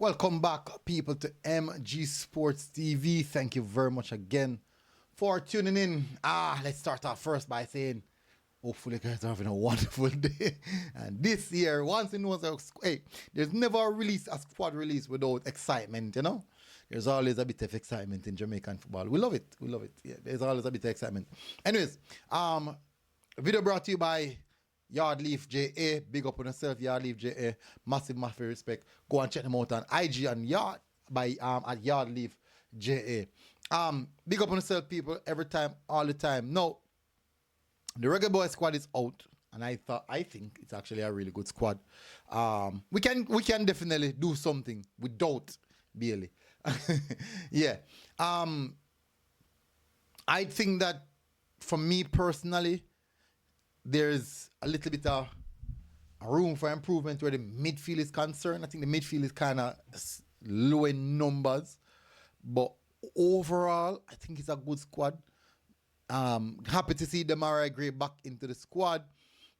Welcome back, people, to MG Sports TV. Thank you very much again for tuning in. Let's start off first by saying, hopefully, you guys are having a wonderful day. And this year, once in a hey, there's never a squad release without excitement, you know? There's always a bit of excitement in Jamaican football. We love it. We love it. Yeah, there's always a bit of excitement. Anyways, video brought to you by Yardleaf JA. Big up on yourself, Yardleaf JA. Massive respect. Go and check them out on IG and Yard by at Yardleaf JA. Big up on yourself, people, every time, all the time. No, the Reggae Boyz squad is out, and I think it's actually a really good squad. We can definitely do something without Bailey. Yeah. I think that for me personally, there's a little bit of room for improvement where the midfield is concerned. I think the midfield is kind of low in numbers, but overall, I think it's a good squad. Happy to see Demarai Gray back into the squad.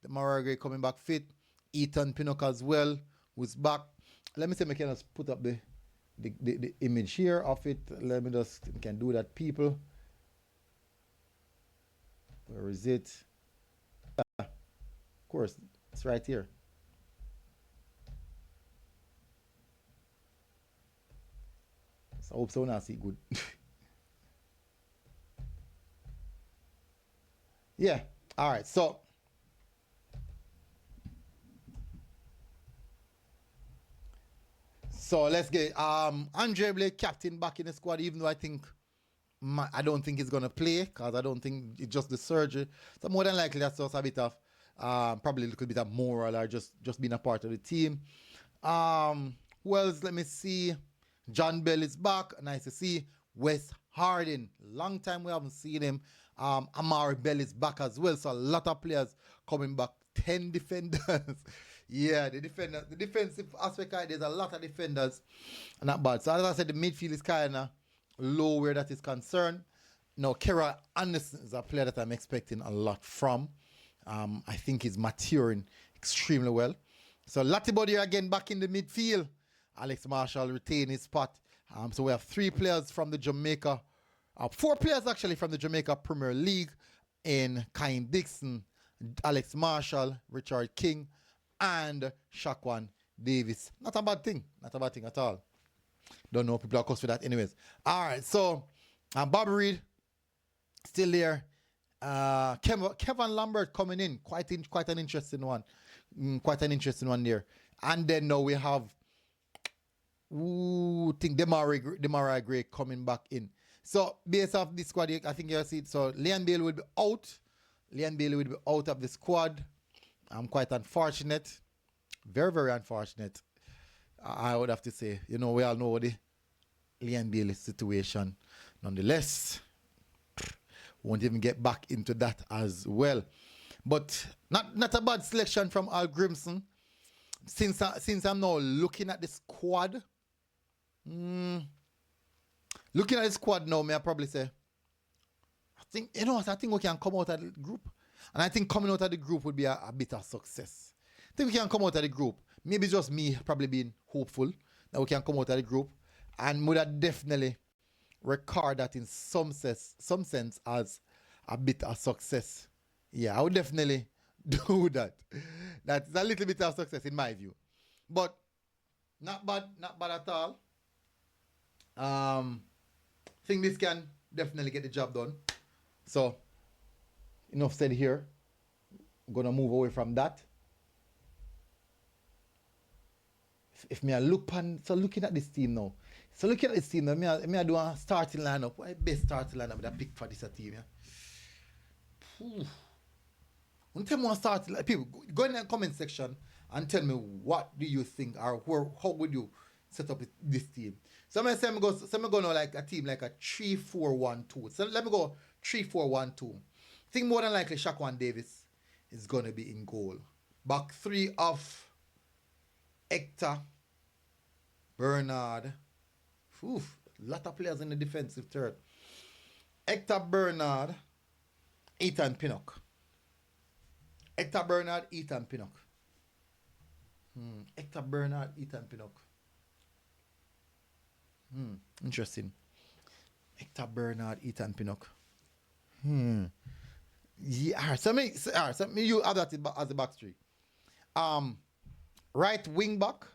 Demarai Gray coming back fit. Ethan Pinnock as well, who's back. Let me see if I can just put up the image here of it. Let me just, we can do that, people. Where is it? Of course, it's right here. So I hope so now see good. Yeah, all right, so let's get Andre Blake captain back in the squad, even though I don't think he's gonna play because I don't think it's just the surgery. So more than likely that's just a bit of probably a little bit of moral or just being a part of the team. Who else? Let me see. John Bell is back. Nice to see. Wes Harding. Long time we haven't seen him. Amari Bell is back as well. So a lot of players coming back. 10 defenders. Yeah, the defensive aspect, there's a lot of defenders. Not bad. So as I said, the midfield is kind of low where that is concerned. Now, Kera Anderson is a player that I'm expecting a lot from. I think he's maturing extremely well. So Latibody again back in the midfield. Alex Marshall retain his spot. So we have 3 players from the Jamaica, 4 players actually from the Jamaica Premier League in Kyle Dixon, Alex Marshall, Richard King, and Shaquan Davis. Not a bad thing. Not a bad thing at all. Don't know, people are close for that anyways. All right, so Bobby Reed still there. Kevin Lambert coming in. Quite an interesting one. Quite an interesting one there. And then now we have Demarai Gray coming back in. So based off this squad, I think you'll see it. So Leon Bailey will be out. Leon Bailey will be out of the squad. I'm quite unfortunate. Very, very unfortunate. I would have to say, you know, we all know the Leon Bailey situation. Nonetheless, won't even get back into that as well. But not a bad selection from Al Grimson. Since I'm now looking at the squad, looking at the squad now, may I probably say, I think we can come out of the group. And I think coming out of the group would be a bit of success. I think we can come out of the group. Maybe just me probably being hopeful that we can come out of the group. And would have definitely record that in some sense as a bit of success. Yeah, I would definitely do that. That's a little bit of success in my view. But not bad at all. I think this can definitely get the job done. So, enough said here. I'm going to move away from that. If me I look looking at this team now. So looking at this team now, me I do a starting lineup. What is the best starting lineup that I pick for this team? Yeah? When tell me one starting, like, people, go in the comment section and tell me what do you think or how would you set up this team. So I'm going to like a team like a 3-4-1-2. So let me go 3-4-1-2. I think more than likely Shaquan Davis is going to be in goal. Back 3 of Hector, Bernard. A lot of players in the defensive third. Hector, Bernard, Ethan Pinnock. Hector, Bernard, Ethan Pinnock. Hector, Bernard, Ethan Pinnock. Interesting. Hector Bernard, Ethan Pinnock. Yeah, so me you have that as the back three. Right wing back,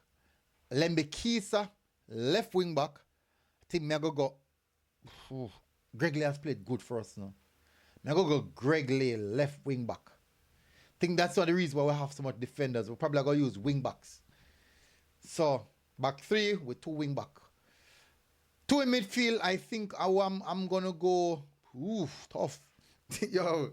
Lembe Kisa, left wing back. I think me I go. Greg Lee has played good for us now. Me I go Greg Lee, left wing back. I think that's one of the reasons why we have so much defenders. We're probably going to use wing backs. So, back three with two wing back. Two in midfield, I think I'm going to go... Oof, tough. yeah.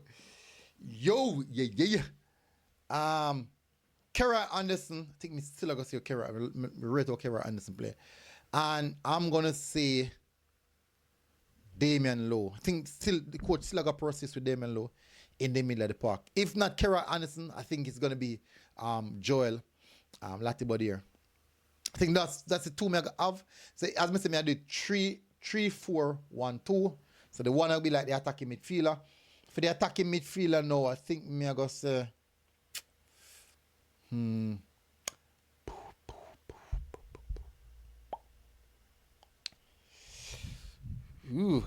Kera Anderson. I think me still going to see Kera. I rate how Kera Anderson play. And I'm going to say Damian Lowe. I think still the coach still got process with Damian Lowe in the middle of the park. If not Kera Anderson, I think it's going to be Joel Latibody here. I think that's the two me have. So as I say, I do 3-4-1-2. So the one will be like the attacking midfielder. For the attacking midfielder now, I think me I go say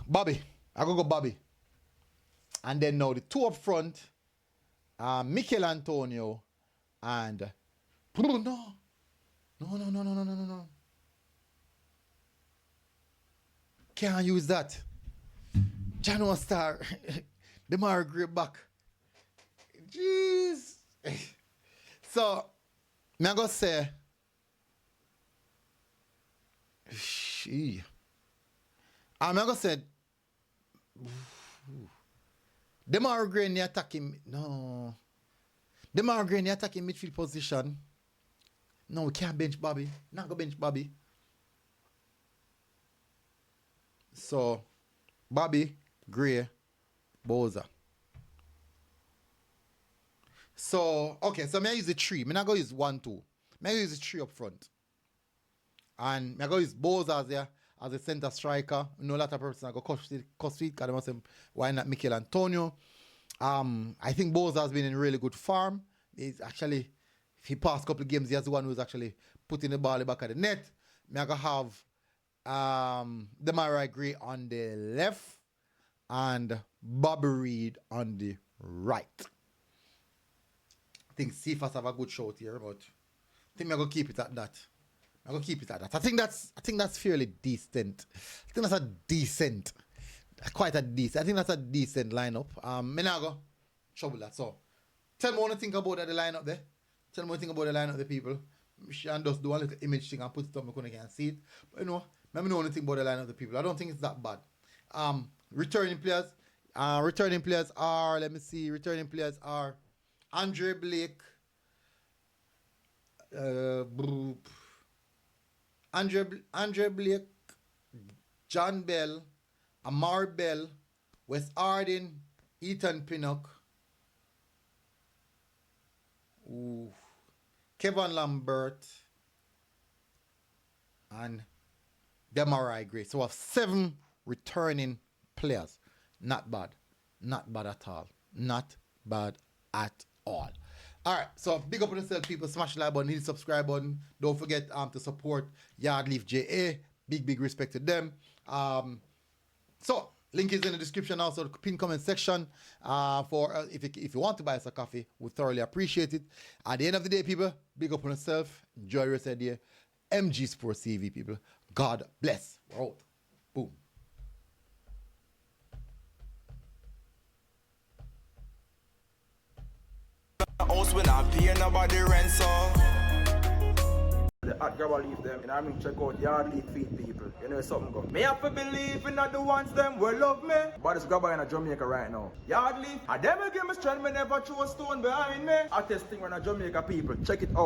Bobby. I go Bobby. And then now the two up front, Mikel Antonio and No. Can't use that. Jano Star. The Mara great back. Jeez. So, me I go say I'm going to say Demar Gray in the attacking Demar Gray in the attacking midfield position. No, we can't bench Bobby. Not go bench Bobby. So Bobby, Gray, Bowser. So okay, so me I use the three. Me not go use 1-2. Me I use the three up front. And me I go use Bowser there as a centre striker. You know, a lot of person go cost feet because they must say, why not Mikel Antonio? I think Bowser has been in really good form. He's actually, if he passed a couple of games, he has the one who's actually putting the ball in the back of the net. Me I go have Demarai Gray on the left and Bobby Reed on the right. I think Cephas have a good shot here, but I think I'm gonna keep it at that. I'm gonna keep it at that. I think that's fairly decent. I think that's a decent, quite a decent. I think that's a decent lineup. Me now go trouble that. So tell me what you think about the lineup there. Tell me what you think about the lineup, the people. And just do a little image thing and put it up so I can see it. But you know, let me know what you think about the lineup, the people. I don't think it's that bad. Returning players are, let me see, returning players are Andre Blake, Andre Blake, John Bell, Amar Bell, Wes Arden, Ethan Pinnock, Kevin Lambert, and Demarai Gray. So we have 7 returning players. Not bad. Not bad at all. Not bad at all. Alright, so big up on yourself, people. Smash the like button, hit the subscribe button. Don't forget to support Yardleaf JA. Big respect to them. So link is in the description, also the pin comment section. For if you want to buy us a coffee, we thoroughly appreciate it. At the end of the day, people, big up on yourself. Enjoy the rest of the day. MG Sports TV, people. God bless. We're out. Boom. House when I pay nobody rent, so the hot grabber leave them, and I mean check out Yardleaf feed people. You know something go. Me have to believe in the ones them will love me. But it's grabber in Jamaica right now. Yardleaf, I never give me strength, me never throw a stone behind me. I testing when Jamaica people. Check it out.